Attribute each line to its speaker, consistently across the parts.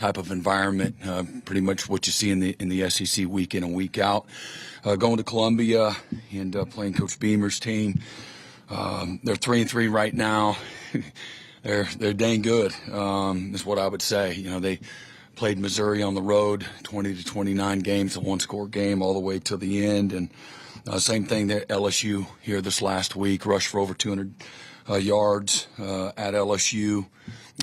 Speaker 1: type of environment, pretty much what you see in the SEC week in and week out. Going to Columbia and playing Coach Beamer's team. They're 3-3 right now. they're dang good, is what I would say. You know, they played Missouri on the road, 20-29 games, a one-score game all the way to the end, and same thing there. LSU here this last week, rushed for over 200 yards at LSU.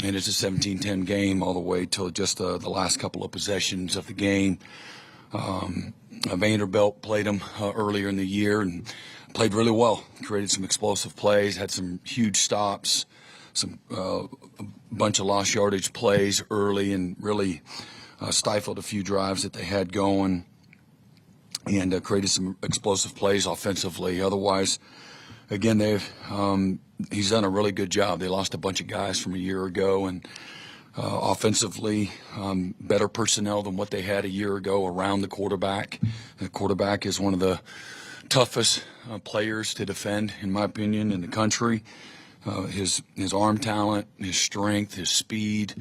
Speaker 1: And it's a 17-10 game all the way till just the last couple of possessions of the game. Vanderbilt played them earlier in the year and played really well. Created some explosive plays, had some huge stops, some a bunch of lost yardage plays early, and really stifled a few drives that they had going, and created some explosive plays offensively. Otherwise, again, he's done a really good job. They lost a bunch of guys from a year ago, and offensively, better personnel than what they had a year ago around the quarterback. The quarterback is one of the toughest players to defend, in my opinion, in the country. His arm talent, his strength, his speed.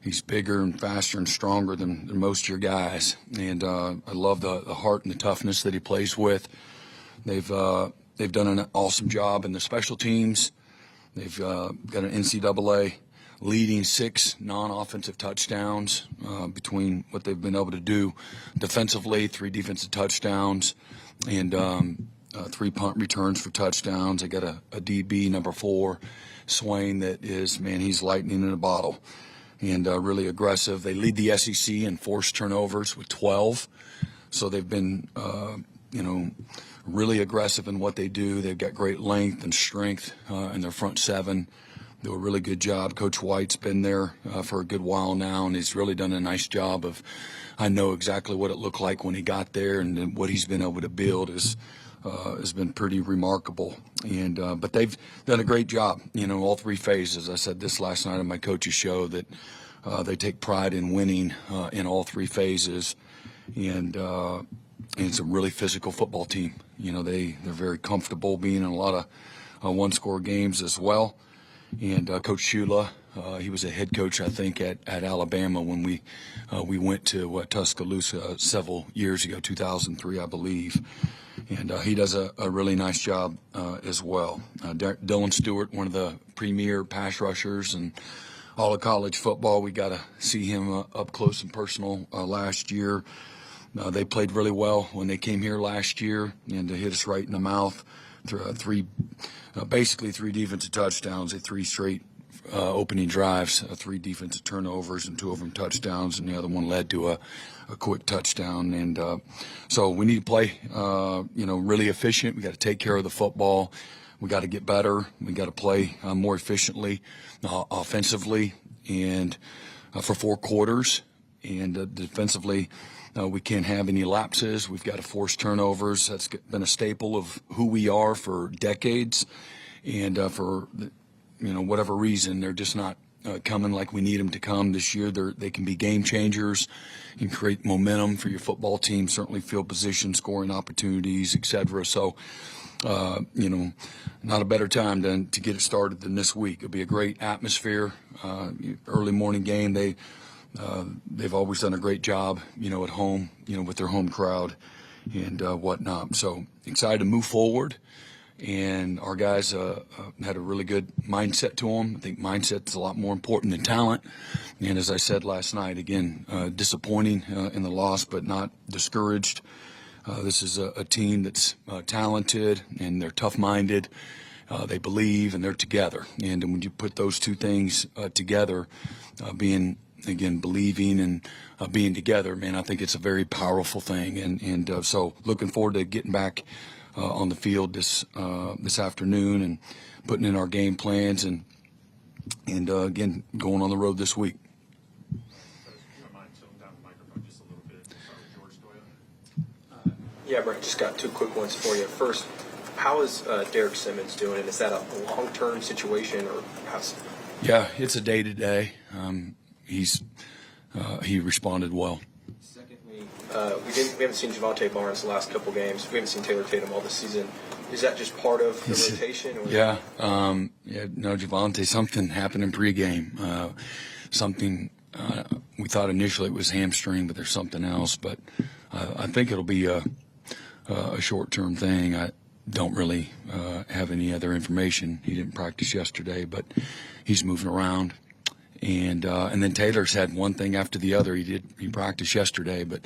Speaker 1: He's bigger and faster and stronger than most of your guys. And I love the heart and the toughness that he plays with. They've done an awesome job in the special teams. They've got an NCAA leading 6 non-offensive touchdowns between what they've been able to do defensively, 3 defensive touchdowns, and 3 punt returns for touchdowns. They got a DB, number 4, Swain, that is, man, he's lightning in a bottle, and really aggressive. They lead the SEC in forced turnovers with 12, so they've been, really aggressive in what they do. They've got great length and strength in their front 7. Do a really good job. Coach White's been there for a good while now, and he's really done a nice job of, I know exactly what it looked like when he got there, and what he's been able to build has been pretty remarkable. And but they've done a great job, all 3 phases. I said this last night on my coach's show, that they take pride in winning in all 3 phases, and it's a really physical football team. They're very comfortable being in a lot of one-score games as well. And Coach Shula, he was a head coach, I think, at Alabama when we went to Tuscaloosa several years ago, 2003, I believe. And he does a really nice job as well. Dylan Stewart, one of the premier pass rushers and all of college football. We got to see him up close and personal last year. They played really well when they came here last year, and they hit us right in the mouth. Basically 3 defensive touchdowns, 3 straight opening drives, 3 defensive turnovers, and 2 of them touchdowns, and the other one led to a quick touchdown. And so we need to play, really efficient. We got to take care of the football. We got to get better. We got to play more efficiently, offensively, and for 4 quarters. And defensively, we can't have any lapses. We've got to force turnovers. That's been a staple of who we are for decades. And for whatever reason, they're just not coming like we need them to come this year. They can be game changers and create momentum for your football team, certainly field position, scoring opportunities, etc. So, not a better time to get it started than this week. It'll be a great atmosphere, early morning game. They've always done a great job, at home, with their home crowd and whatnot. So excited to move forward. And our guys had a really good mindset to them. I think mindset's a lot more important than talent. And as I said last night, again, disappointing in the loss, but not discouraged. This is a team that's talented, and they're tough-minded. They believe, and they're together. And when you put those 2 things together, believing and being together, man, I think it's a very powerful thing. And so looking forward to getting back on the field this afternoon and putting in our game plans and again, going on the road this week.
Speaker 2: Yeah, Brent, just got 2 quick ones for you. First, how is Derek Simmons doing? And is that a long-term situation, or how's?
Speaker 1: Yeah, it's a day-to-day. He responded well.
Speaker 2: Secondly, we haven't seen Javonte Barnes the last couple games. We haven't seen Taylor Tatum all this season. Is that just part of the rotation? Or Javonte,
Speaker 1: something happened in pregame. Something we thought initially it was hamstring, but there's something else. But I think it'll be a short-term thing. I don't really have any other information. He didn't practice yesterday, but he's moving around. And then Taylor's had one thing after the other. He practiced yesterday, but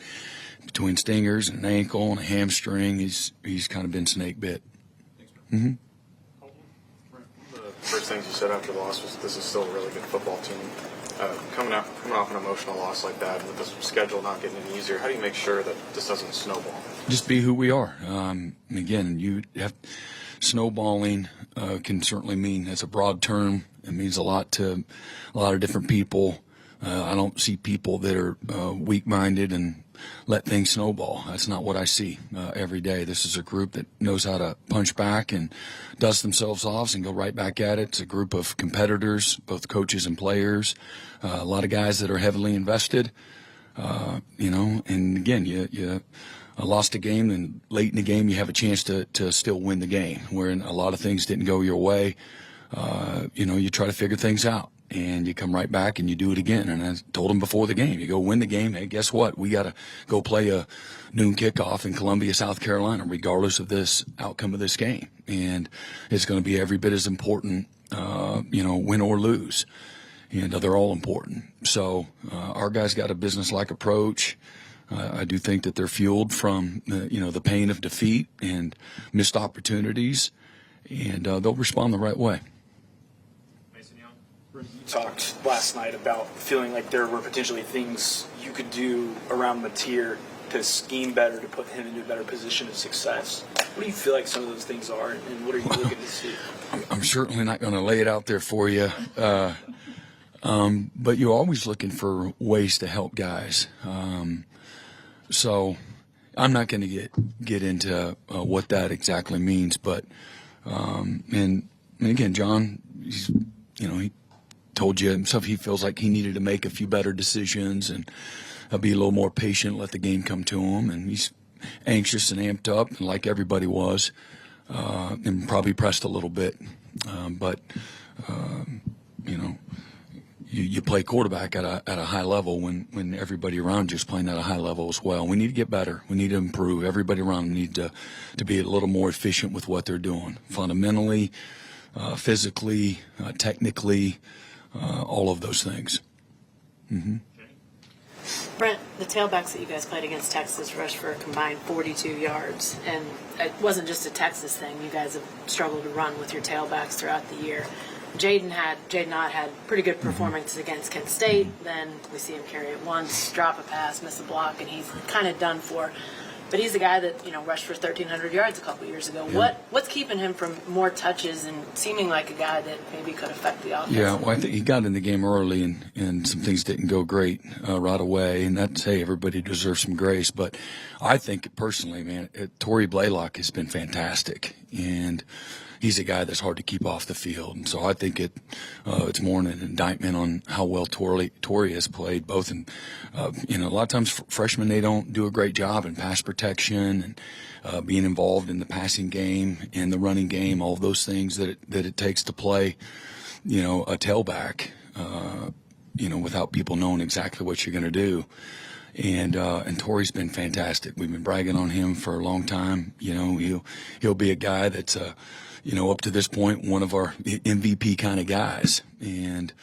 Speaker 1: between stingers and an ankle and a hamstring, he's kind of been snake bit. Mm-hmm.
Speaker 3: The first things you said after the loss was this is still a really good football team. Coming off an emotional loss like that, with the schedule not getting any easier, how do you make sure that this doesn't snowball?
Speaker 1: Just be who we are. Again, you have snowballing can certainly mean, it's a broad term. It means a lot to a lot of different people. I don't see people that are weak-minded and let things snowball. That's not what I see every day. This is a group that knows how to punch back and dust themselves off and go right back at it. It's a group of competitors, both coaches and players, a lot of guys that are heavily invested, and again, you lost a game, and late in the game you have a chance to still win the game, wherein a lot of things didn't go your way. You try to figure things out. And you come right back and you do it again. And I told him before the game, you go win the game. Hey, guess what? We got to go play a noon kickoff in Columbia, South Carolina, regardless of this outcome of this game. And it's going to be every bit as important, win or lose. And they're all important. So our guys got a business-like approach. I do think that they're fueled from, the pain of defeat and missed opportunities. And they'll respond the right way.
Speaker 4: You talked last night about feeling like there were potentially things you could do around Mateer to scheme better, to put him into a better position of success. What do you feel like some of those things are, and what are you looking to see?
Speaker 1: I'm certainly not going to lay it out there for you, but you're always looking for ways to help guys. So I'm not going to get into what that exactly means, but and again, John, he told you himself he feels like he needed to make a few better decisions and be a little more patient, let the game come to him. And he's anxious and amped up, and like everybody was, and probably pressed a little bit. But you play quarterback at a high level when everybody around you is playing at a high level as well. We need to get better. We need to improve. Everybody around need to be a little more efficient with what they're doing, fundamentally, physically, technically. All of those things. Mm-hmm.
Speaker 5: Brent, the tailbacks that you guys played against Texas rushed for a combined 42 yards, and it wasn't just a Texas thing. You guys have struggled to run with your tailbacks throughout the year. Jaden Ott had pretty good performances against Kent State. Then we see him carry it once, drop a pass, miss a block, and he's kind of done for. But he's a guy that rushed for 1,300 yards a couple years ago. Yeah. What's keeping him from more touches and seeming like a guy that maybe could affect the offense?
Speaker 1: Yeah, well, I think he got in the game early and some things didn't go great right away. And that's, hey, everybody deserves some grace. But I think personally, man, Torrey Blaylock has been fantastic. And he's a guy that's hard to keep off the field. And so I think it's more an indictment on how well Torrey has played, both in, a lot of times freshmen, they don't do a great job in pass protection and being involved in the passing game and the running game, all of those things that it takes to play, a tailback, without people knowing exactly what you're going to do. And Torrey's been fantastic. We've been bragging on him for a long time. He'll be a guy that's up to this point, one of our MVP kind of guys. And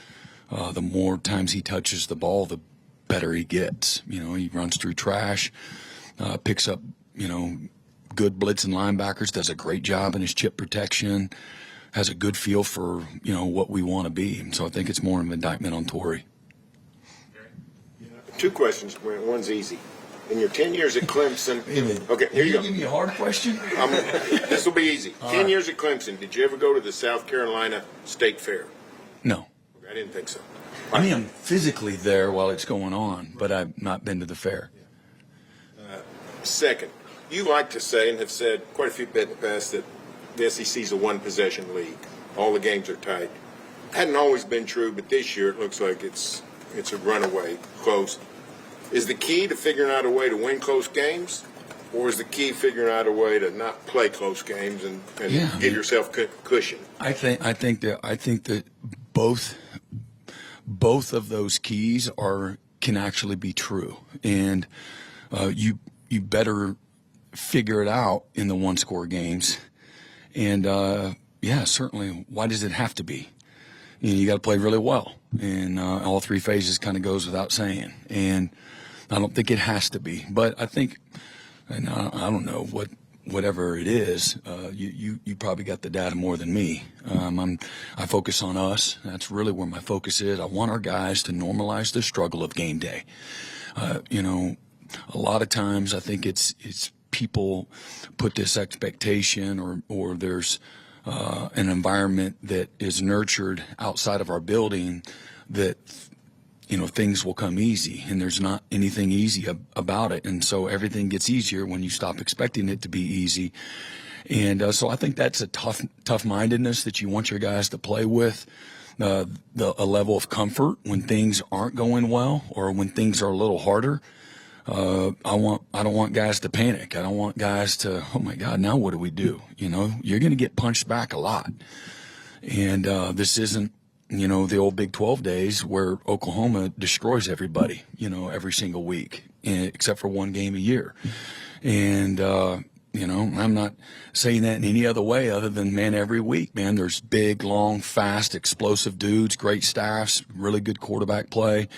Speaker 1: the more times he touches the ball, the better he gets. He runs through trash, picks up, good blitzing linebackers, does a great job in his chip protection, has a good feel for, what we want to be. And so I think it's more of an indictment on Torrey.
Speaker 6: Two questions. One's easy. In your 10 years at Clemson, okay, here you go.
Speaker 1: Give me a hard question.
Speaker 6: This will be easy. 10 years at Clemson. Did you ever go to the South Carolina State Fair?
Speaker 1: No.
Speaker 6: I didn't think so.
Speaker 1: I mean, I'm physically there while it's going on, but I've not been to the fair.
Speaker 6: Second, you like to say and have said quite a few bit in the past that the SEC is a one-possession league. All the games are tight. Hadn't always been true, but this year it looks like it's a runaway, close. Is the key to figuring out a way to win close games, or is the key figuring out a way to not play close games and give yourself cushion?
Speaker 1: I think that both of those keys are can actually be true. And you better figure it out in the one-score games. And, yeah, certainly, why does it have to be? You got to play really well. And all three phases kind of goes without saying. And I don't think it has to be. But I think, and I don't know, whatever it is, you probably got the data more than me. I focus on us. That's really where my focus is. I want our guys to normalize the struggle of game day. A lot of times I think it's people put this expectation or there's an environment that is nurtured outside of our building that things will come easy, and there's not anything easy about it. And so everything gets easier when you stop expecting it to be easy. And so I think that's a tough-mindedness that you want your guys to play with, a level of comfort when things aren't going well or when things are a little harder. I don't want guys to panic. I don't want guys to, oh my God, now what do we do? You're going to get punched back a lot. And this isn't, the old Big 12 days where Oklahoma destroys everybody, every single week, except for one game a year. And, I'm not saying that in any other way other than, man, every week, man, there's big, long, fast, explosive dudes, great staffs, really good quarterback play,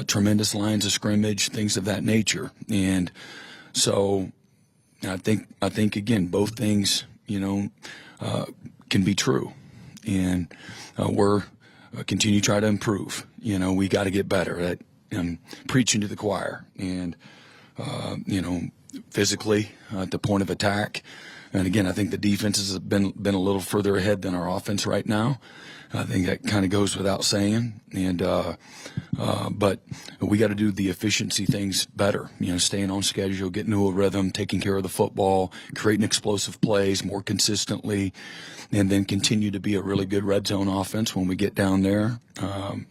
Speaker 1: tremendous lines of scrimmage, things of that nature. And so I think again, both things, can be true. And we're continue to try to improve. We got to get better at preaching to the choir. And, physically at the point of attack. And again, I think the defenses have been a little further ahead than our offense right now. I think that kind of goes without saying. And but we got to do the efficiency things better. Staying on schedule, getting to a rhythm, taking care of the football, creating explosive plays more consistently, and then continue to be a really good red zone offense when we get down there.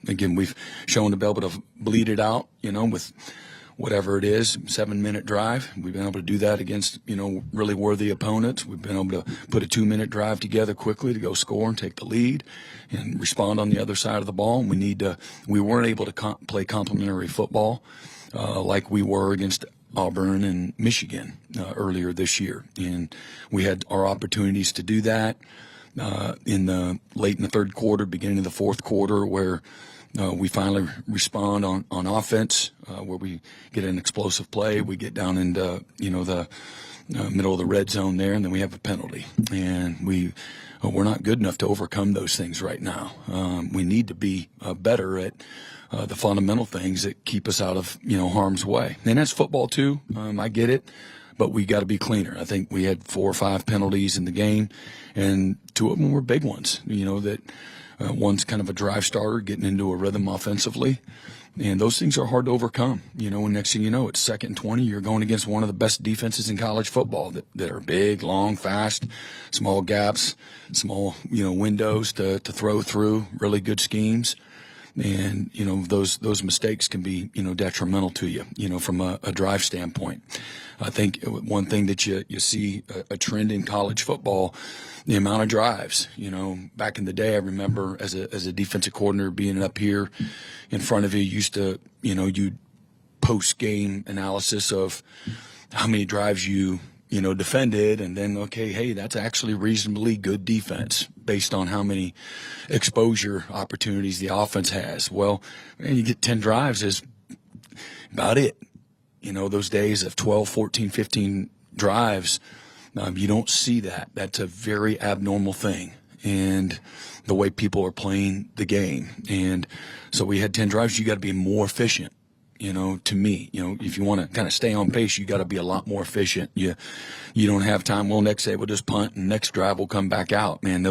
Speaker 1: Again, we've shown to be able to bleed it out, with whatever it is, 7-minute drive. We've been able to do that against, really worthy opponents. We've been able to put a 2-minute drive together quickly to go score and take the lead and respond on the other side of the ball. And we weren't able to play complementary football like we were against Auburn and Michigan earlier this year. And we had our opportunities to do that late in the third quarter, beginning of the fourth quarter, where we finally respond on offense, where we get an explosive play. We get down into, the middle of the red zone there, and then we have a penalty. And we're not good enough to overcome those things right now. We need to be better at the fundamental things that keep us out of, harm's way. And that's football too. I get it. But we got to be cleaner. I think we had 4 or 5 penalties in the game, and 2 of them were big ones, that one's kind of a drive starter, getting into a rhythm offensively. And those things are hard to overcome, and next thing you know, it's 2nd and 20. You're going against one of the best defenses in college football that are big, long, fast, small gaps, small, windows to throw through, really good schemes. And, those mistakes can be, detrimental to you, from a drive standpoint. I think one thing that you see a trend in college football, the amount of drives. Back in the day, I remember as a defensive coordinator being up here in front of you, used to, you'd post game analysis of how many drives you defended, and then, okay, hey, that's actually reasonably good defense based on how many exposure opportunities the offense has. Well, man, you get 10 drives is about it. Those days of 12, 14, 15 drives, you don't see that. That's a very abnormal thing. And the way people are playing the game. And so we had 10 drives. You got to be more efficient. To me, if you want to kind of stay on pace, you got to be a lot more efficient. You don't have time. Well, next day we'll just punt, and next drive will come back out. Man,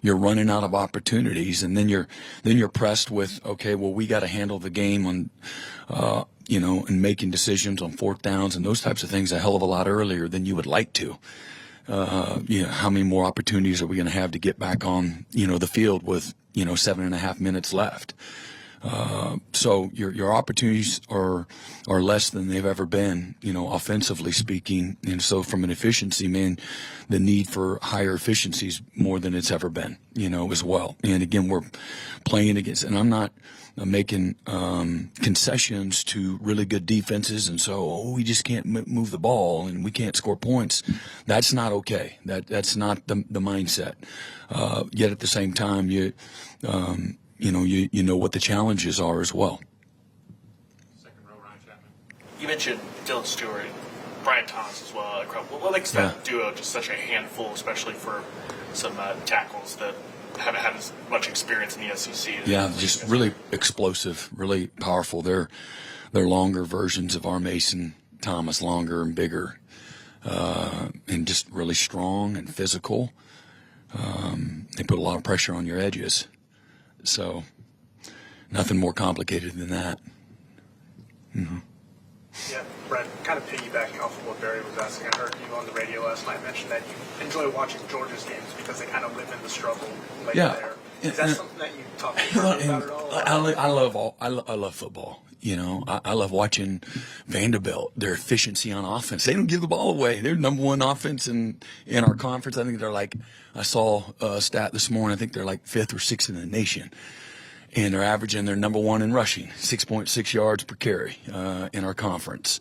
Speaker 1: you're running out of opportunities, and then you're pressed with, okay, well, we got to handle the game on, and making decisions on 4th downs and those types of things a hell of a lot earlier than you would like to. How many more opportunities are we going to have to get back on, the field with, 7.5 minutes left? So your opportunities are less than they've ever been, offensively speaking. And so from an efficiency, man, the need for higher efficiencies more than it's ever been, as well. And again, we're playing against, and I'm not making concessions to really good defenses, and so we just can't move the ball and we can't score points. That's not okay. That's not the mindset. Yet at the same time, you know what the challenges are as well.
Speaker 3: Second row, Ryan Chapman.
Speaker 7: You mentioned Dylan Stewart and Brian Thomas as well. What makes that duo just such a handful, especially for some tackles that haven't had as much experience in the SEC?
Speaker 1: Yeah, just really explosive, really powerful. They're longer versions of our Mason Thomas, longer and bigger, and just really strong and physical. They put a lot of pressure on your edges. So nothing more complicated than that. Mm-hmm.
Speaker 8: Yeah, Brent, kind of piggybacking off of what Barry was asking, I heard you on the radio last night mention that you enjoy watching Georgia's games because they kind of live in the struggle there. Is that something that you talk about at all?
Speaker 1: I love football. You know, I love watching Vanderbilt, their efficiency on offense. They don't give the ball away. They're number one offense in our conference. I think they're like, I saw a stat this morning, I think they're like 5th or 6th in the nation. And they're averaging, they're number one in rushing, 6.6 yards per carry in our conference.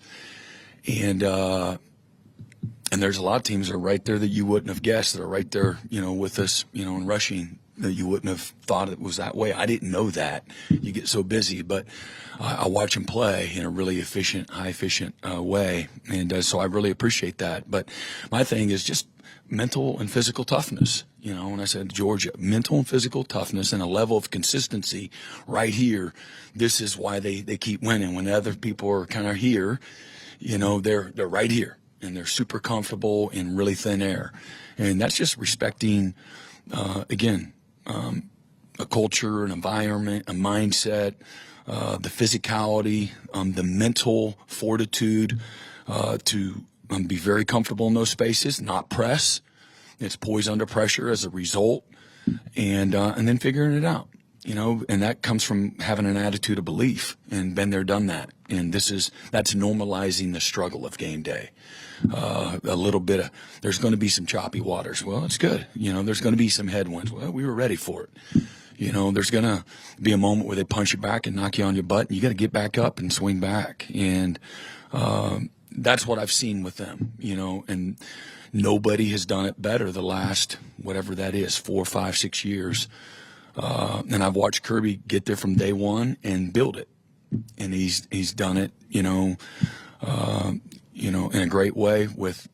Speaker 1: And there's a lot of teams that are right there that you wouldn't have guessed, that are right there, with us, in rushing, that you wouldn't have thought it was that way. I didn't know that. You get so busy, but I watch them play in a really efficient, high efficient way. And so I really appreciate that. But my thing is just mental and physical toughness. When I said Georgia, mental and physical toughness and a level of consistency right here. This is why they keep winning. When other people are kind of here, they're right here and they're super comfortable in really thin air. And that's just respecting, a culture, an environment, a mindset, the physicality, the mental fortitude to be very comfortable in those spaces, not press. It's poised under pressure as a result, and then figuring it out, and that comes from having an attitude of belief and been there, done that. And that's normalizing the struggle of game day. A little bit of, there's going to be some choppy waters. Well, it's good. There's going to be some headwinds. Well, we were ready for it. There's going to be a moment where they punch you back and knock you on your butt, and you got to get back up and swing back. And that's what I've seen with them, and nobody has done it better the last, whatever that is, 4, 5, 6 years. And I've watched Kirby get there from day one and build it. And he's done it, in a great way with,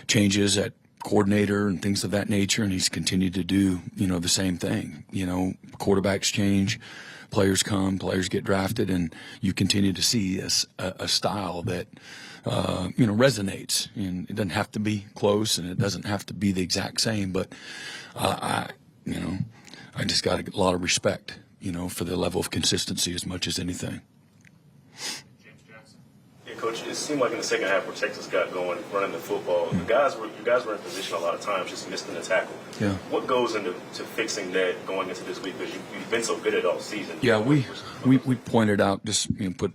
Speaker 1: changes at coordinator and things of that nature. And he's continued to do, the same thing. Quarterbacks change, players come, players get drafted, and you continue to see a style that, resonates. And it doesn't have to be close, and it doesn't have to be the exact same. But I just got a lot of respect, for the level of consistency as much as anything.
Speaker 3: James Jackson.
Speaker 9: Yeah, Coach, it seemed like in the second half where Texas got going, running the football, you guys were in position a lot of times, just missing the tackle.
Speaker 1: Yeah.
Speaker 9: What goes into fixing that going into this week? Because you've been so good at all season.
Speaker 1: Yeah, we pointed out, just put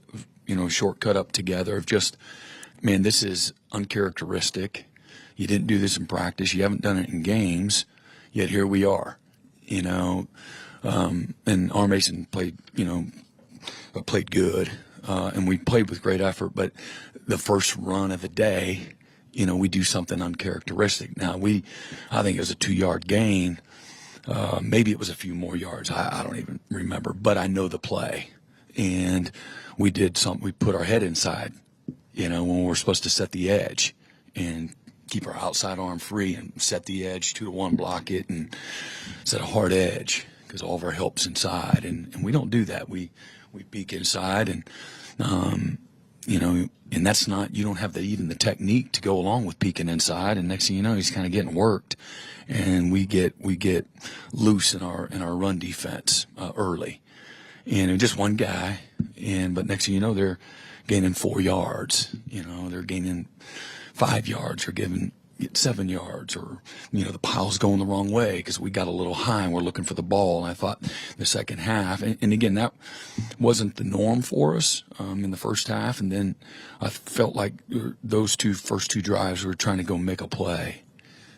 Speaker 1: a shortcut up together of just, man, this is uncharacteristic. You didn't do this in practice. You haven't done it in games. Yet here we are. And R. Mason played good, and we played with great effort. But the first run of the day, we do something uncharacteristic. Now I think it was a 2-yard gain. Maybe it was a few more yards. I don't even remember, but I know the play. And we did something. We put our head inside, when we're supposed to set the edge and keep our outside arm free and set the edge 2-to-1, block it, and set a hard edge because all of our help's inside. And we don't do that. We peek inside, and and that's not, you don't have even the technique to go along with peeking inside. And next thing you know, he's kind of getting worked, and we get loose in our run defense early, and just one guy. But next thing you know, they're gaining 4 yards. They're gaining 5 yards, or giving 7 yards, or the pile's going the wrong way because we got a little high and we're looking for the ball. And I thought the second half, and again, that wasn't the norm for us in the first half. And then I felt like those first two drives we were trying to go make a play,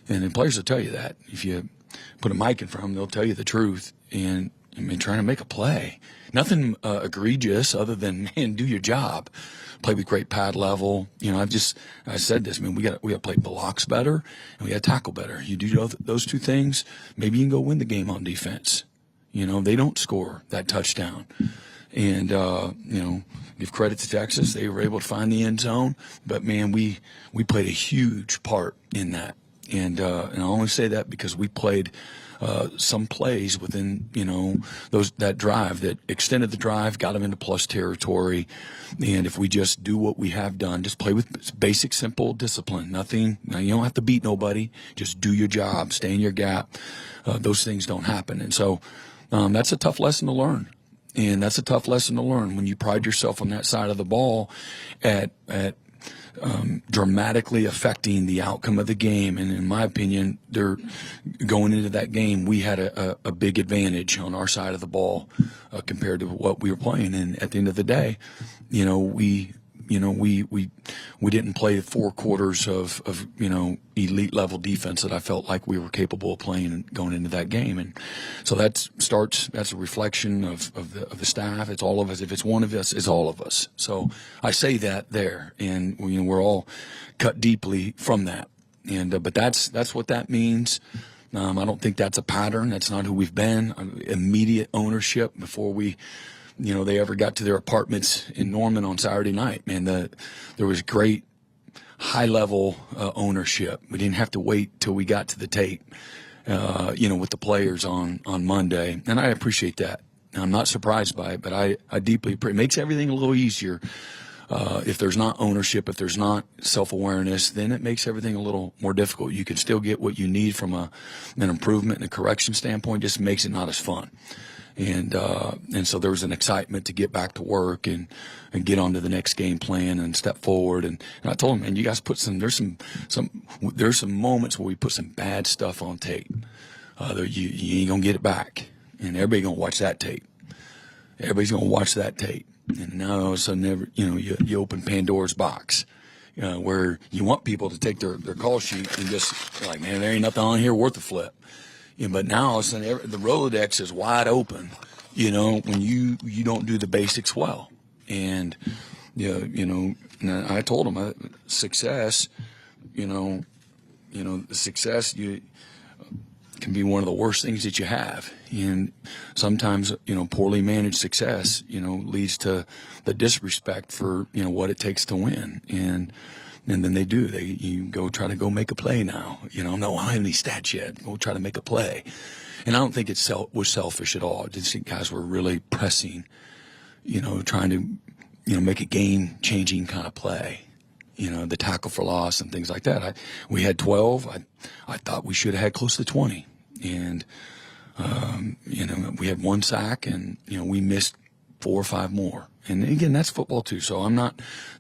Speaker 1: and then players will tell you that if you put a mic in front of them, they'll tell you the truth. And I mean, trying to make a play. Nothing egregious other than, man, do your job. Play with great pad level. You know, I said this. I mean, we got to play blocks better and we got to tackle better. You do those two things, maybe you can go win the game on defense. You know, they don't score that touchdown. And, you know, give credit to Texas. They were able to find the end zone. But, man, we played a huge part in that. And I only say that because we played some plays within, you know, that drive that extended the drive, got them into plus territory. And if we just do what we have done, just play with basic, simple discipline, nothing, you don't have to beat nobody, just do your job, stay in your gap. Those things don't happen. And so that's a tough lesson to learn. And that's a tough lesson to learn when you pride yourself on that side of the ball at dramatically affecting the outcome of the game. And in my opinion, they're going into that game, we had a big advantage on our side of the ball compared to what we were playing. And at the end of the day, you know, we didn't play 4 quarters of you know, elite level defense that I felt like we were capable of playing going into that game. And so that's a reflection of the staff. It's all of us. If it's one of us, it's all of us. So I say that there, and you know, we're all cut deeply from that. And but that's what that means. I don't think that's a pattern. That's not who we've been. Immediate ownership before they ever got to their apartments in Norman on Saturday night. Man, there was great high-level ownership. We didn't have to wait till we got to the tape, with the players on Monday, and I appreciate that. I'm not surprised by it, but I deeply appreciate it. It makes everything a little easier. If there's not ownership, if there's not self-awareness, then it makes everything a little more difficult. You can still get what you need from an improvement and a correction standpoint, just makes it not as fun. And so there was an excitement to get back to work and get on to the next game plan and step forward. And I told them, man, you guys there's some moments where we put some bad stuff on tape. You ain't gonna get it back, and everybody's gonna watch that tape. Everybody's gonna watch that tape. And now all of a sudden, you open Pandora's box, where you want people to take their call sheet and just like, man, there ain't nothing on here worth a flip. But now all of a sudden the Rolodex is wide open, when you don't do the basics well. And, I told them success, success can be one of the worst things that you have. And sometimes, poorly managed success, leads to the disrespect for, what it takes to win. And then they do. You go try to go make a play now. No, I don't have any stats yet. Go try to make a play. And I don't think it was selfish at all. I just think guys were really pressing, trying to, make a game-changing kind of play. The tackle for loss and things like that. We had 12. I thought we should have had close to 20. And, we had 1 sack and, we missed 4 or 5 more. And again, that's football too. So it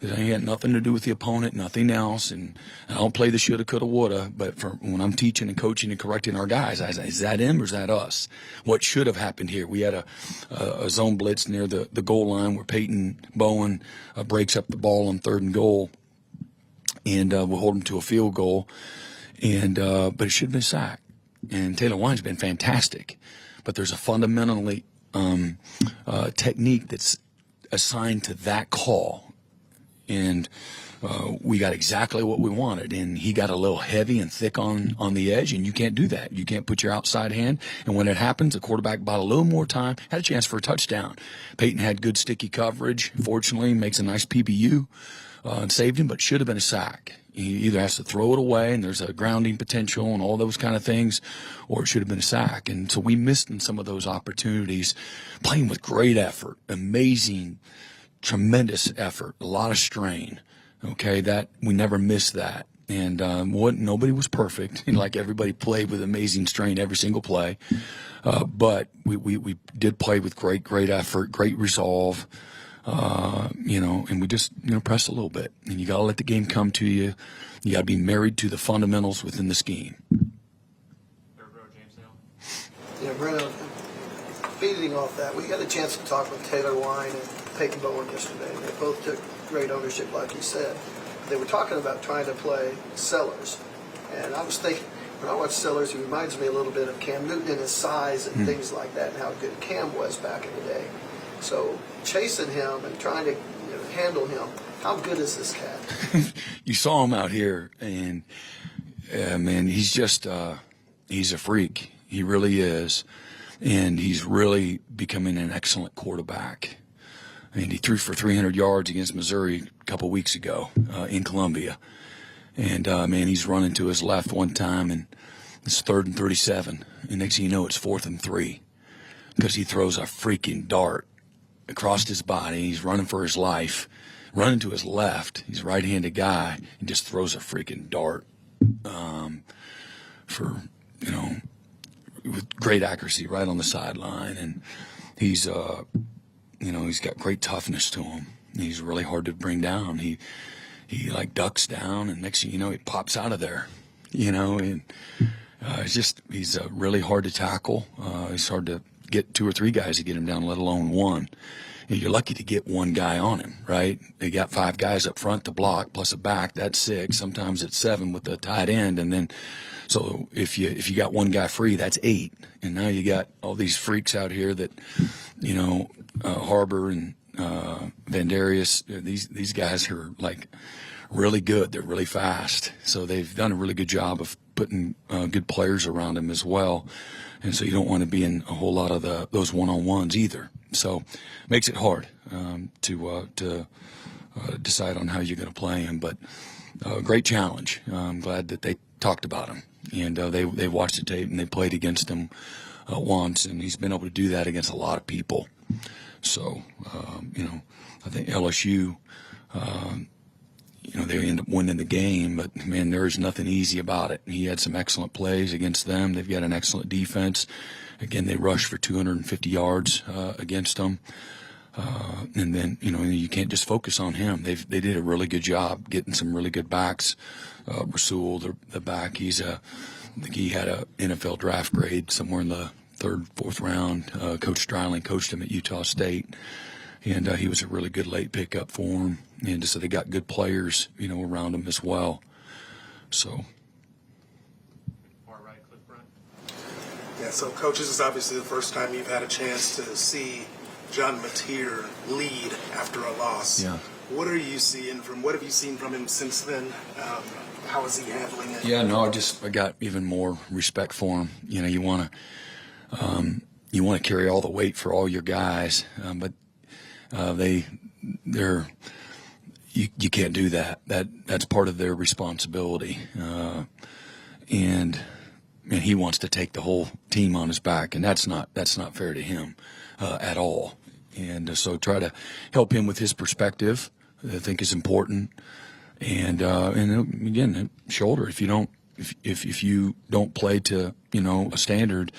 Speaker 1: ain't got nothing to do with the opponent, nothing else. And I don't play the shoulda, coulda, woulda. But when I'm teaching and coaching and correcting our guys, I say, is that him or is that us? What should have happened here? We had a zone blitz near the goal line where Peyton Bowen breaks up the ball on 3rd and goal. And we'll hold him to a field goal. And but it should have been a sack. And Taylor Wine's been fantastic. But there's a fundamentally technique that's assigned to that call, and we got exactly what we wanted. And he got a little heavy and thick on the edge, and you can't do that. You can't put your outside hand. And when it happens, the quarterback bought a little more time, had a chance for a touchdown. Peyton had good sticky coverage. Fortunately, makes a nice PBU and saved him, but should have been a sack. He either has to throw it away, and there's a grounding potential and all those kind of things, or it should have been a sack. And so we missed in some of those opportunities, playing with great effort, amazing, tremendous effort, a lot of strain. Okay, that we never missed that. And nobody was perfect. Like everybody played with amazing strain every single play, but we did play with great effort, great resolve. And we just, press a little bit. And you got to let the game come to you. You got to be married to the fundamentals within the scheme.
Speaker 10: Yeah, Brent, feeding off that, we got a chance to talk with Taylor Wine and Peyton Bowen yesterday. They both took great ownership, like you said. They were talking about trying to play sellers. And I was thinking, when I watch Sellers, he reminds me a little bit of Cam Newton in his size and things like that, and how good Cam was back in the day. So chasing him and trying to handle him, how good is this cat?
Speaker 1: You saw him out here, and man, he's just he's a freak. He really is, and he's really becoming an excellent quarterback. And he threw for 300 yards against Missouri a couple weeks ago in Columbia. And, man, he's running to his left one time, and it's 3rd and 37. And next thing you know, it's 4th and 3 because he throws a freaking dart across his body. He's running for his life, running to his left. He's a right-handed guy and just throws a freaking dart with great accuracy right on the sideline. And he's he's got great toughness to him. He's really hard to bring down. He like ducks down, and next thing you know, he pops out of there. And he's really hard to tackle. It's hard to get 2 or 3 guys to get him down, let alone one. And you're lucky to get one guy on him, right? They got 5 guys up front to block, plus a back. That's 6. Sometimes it's 7 with the tight end, and then so if you got one guy free, that's 8. And now you got all these freaks out here that, Harbor and Vandarius, these guys are like really good. They're really fast. So they've done a really good job of putting good players around them as well. And so you don't want to be in a whole lot of those one-on-ones either. So it makes it hard to decide on how you're going to play him. But great challenge. I'm glad that they talked about him. And they watched the tape and they played against him once. And he's been able to do that against a lot of people. So, I think LSU, they end up winning the game, but man, there's nothing easy about it. He had some excellent plays against them. They've got an excellent defense. Again, they rushed for 250 yards against them. And then, you can't just focus on him. They did a really good job getting some really good backs. Rasul, the back, I think he had a NFL draft grade somewhere in the 3rd, 4th round. Coach Stryling coached him at Utah State, and he was a really good late pickup for him. And so they got good players, around him as well. So.
Speaker 7: Far right, Cliff Brent.
Speaker 11: Yeah, so Coach, this is obviously the first time you've had a chance to see John Mateer lead after a loss.
Speaker 1: Yeah.
Speaker 11: What have you seen from him since then? How is he handling it?
Speaker 1: Yeah, no, I got even more respect for him. You want to carry all the weight for all your guys, but you can't do that. That's part of their responsibility, and he wants to take the whole team on his back, and that's not fair to him at all. And so try to help him with his perspective. I think is important. And again, shoulder. If you don't play to a standard,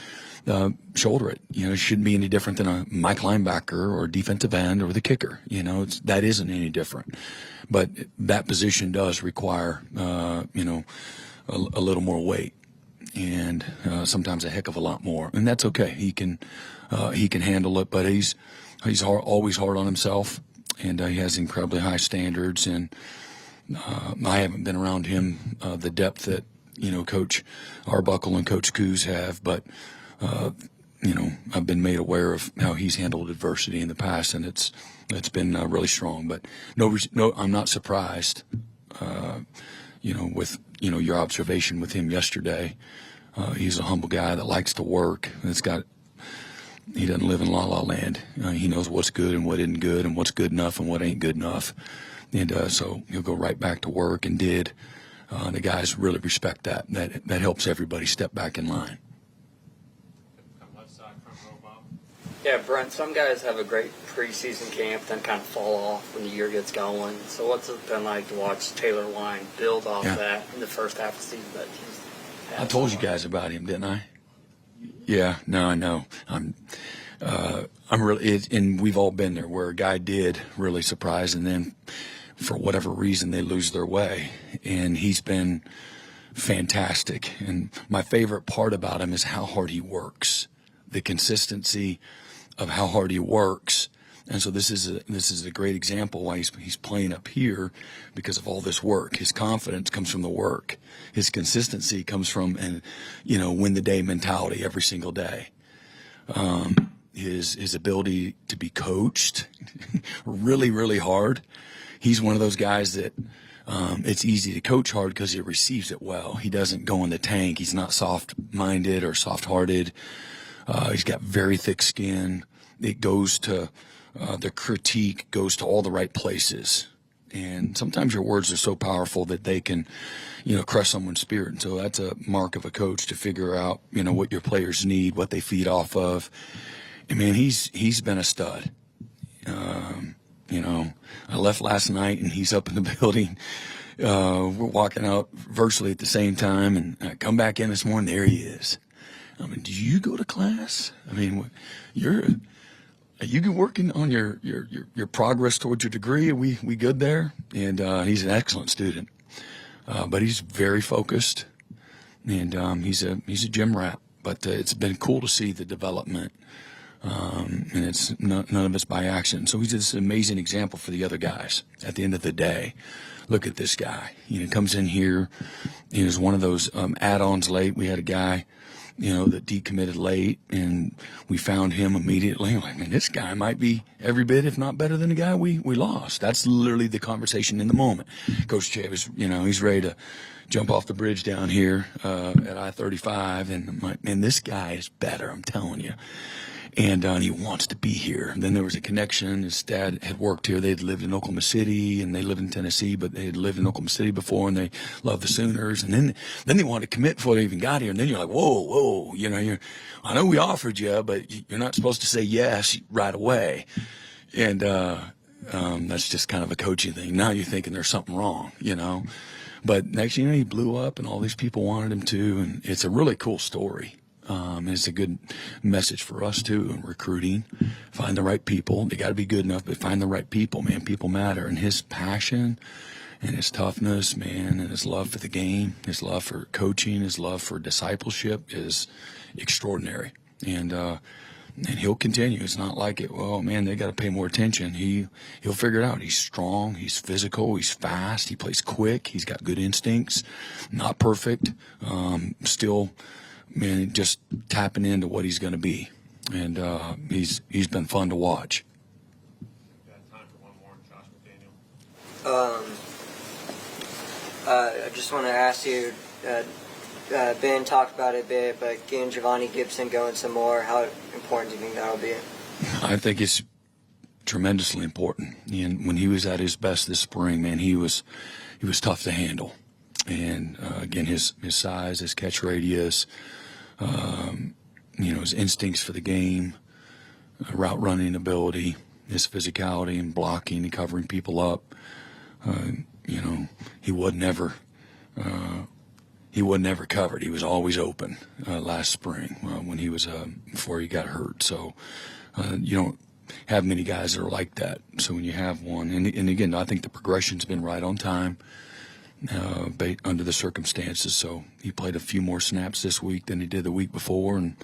Speaker 1: shoulder it. It shouldn't be any different than a Mike linebacker or defensive end or the kicker. That isn't any different. But that position does require a little more weight, and sometimes a heck of a lot more. And that's okay. He can handle it. But he's always hard on himself, and he has incredibly high standards. And I haven't been around him the depth that Coach Arbuckle and Coach Coos have, but I've been made aware of how he's handled adversity in the past, and it's been really strong. But no, I'm not surprised. With your observation with him yesterday, he's a humble guy that likes to work. He doesn't live in la la land. He knows what's good and what isn't good, and what's good enough and what ain't good enough. And so he'll go right back to work, and did. The guys really respect that. That helps everybody step back in line.
Speaker 7: Left side, front row, Bob.
Speaker 12: Yeah, Brent, some guys have a great preseason camp, then kind of fall off when the year gets going. So what's it been like to watch Taylor Wine build off that in the first half of the season that he's had?
Speaker 1: I told you guys about him, didn't I? Yeah, no, I know. I'm really, and we've all been there where a guy did really surprise, and then for whatever reason they lose their way. And he's been fantastic. And my favorite part about him is how hard he works, the consistency of how hard he works, And so this is a great example why he's playing up here, because of all this work. His confidence comes from the work. His consistency comes from, and win the day mentality every single day. His ability to be coached really, really hard. He's one of those guys that it's easy to coach hard because he receives it well. He doesn't go in the tank. He's not soft-minded or soft-hearted. He's got very thick skin. It goes to the critique goes to all the right places. And sometimes your words are so powerful that they can, crush someone's spirit. And so that's a mark of a coach, to figure out, what your players need, what they feed off of. And man, he's been a stud. I left last night and he's up in the building. We're walking out virtually at the same time, and I come back in this morning. There he is. I mean, do you go to class? I mean, are you working on your progress towards your degree? Are we good there? And he's an excellent student, but he's very focused, and he's a gym rat. But it's been cool to see the development, and it's none of it's by accident. So he's this amazing example for the other guys. At the end of the day, look at this guy. Comes in here. He was one of those add-ons late. We had a guy, that decommitted late, and we found him immediately. I'm like, man, this guy might be every bit, if not better than the guy we lost. That's literally the conversation in the moment. Coach Chavis, he's ready to jump off the bridge down here at I-35, and I'm like, man, this guy is better, I'm telling you. And he wants to be here. And then there was a connection. His dad had worked here. They'd lived in Oklahoma City, and they lived in Tennessee, but they had lived in Oklahoma City before, and they loved the Sooners. And then they wanted to commit before they even got here. And then you're like, whoa, I know we offered you, but you're not supposed to say yes right away. And that's just kind of a coaching thing. Now you're thinking there's something wrong, But next, he blew up, and all these people wanted him to, and it's a really cool story. And it's a good message for us, too, in recruiting. Find the right people. They got to be good enough, but find the right people, man. People matter. And his passion and his toughness, man, and his love for the game, his love for coaching, his love for discipleship is extraordinary. And he'll continue. It's not like it, well, man, they got to pay more attention. He'll figure it out. He's strong. He's physical. He's fast. He plays quick. He's got good instincts. Not perfect. Still, man, just tapping into what he's going to be, and he's been fun to watch.
Speaker 3: Got time for one more, Josh McDaniel.
Speaker 13: I just want to ask you, Ben talked about it a bit, but getting Giovanni Gibson going some more, how important do you think that will be?
Speaker 1: I think it's tremendously important. And when he was at his best this spring, man, he was tough to handle. And again, his size, his catch radius, his instincts for the game, route running ability, his physicality and blocking and covering people up. He wasn't ever covered. He was always open last spring when he was before he got hurt. So you don't have many guys that are like that. So when you have one, and again, I think the progression's been right on time. Under the circumstances, so he played a few more snaps this week than he did the week before, and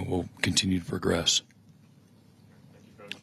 Speaker 1: will continue to progress.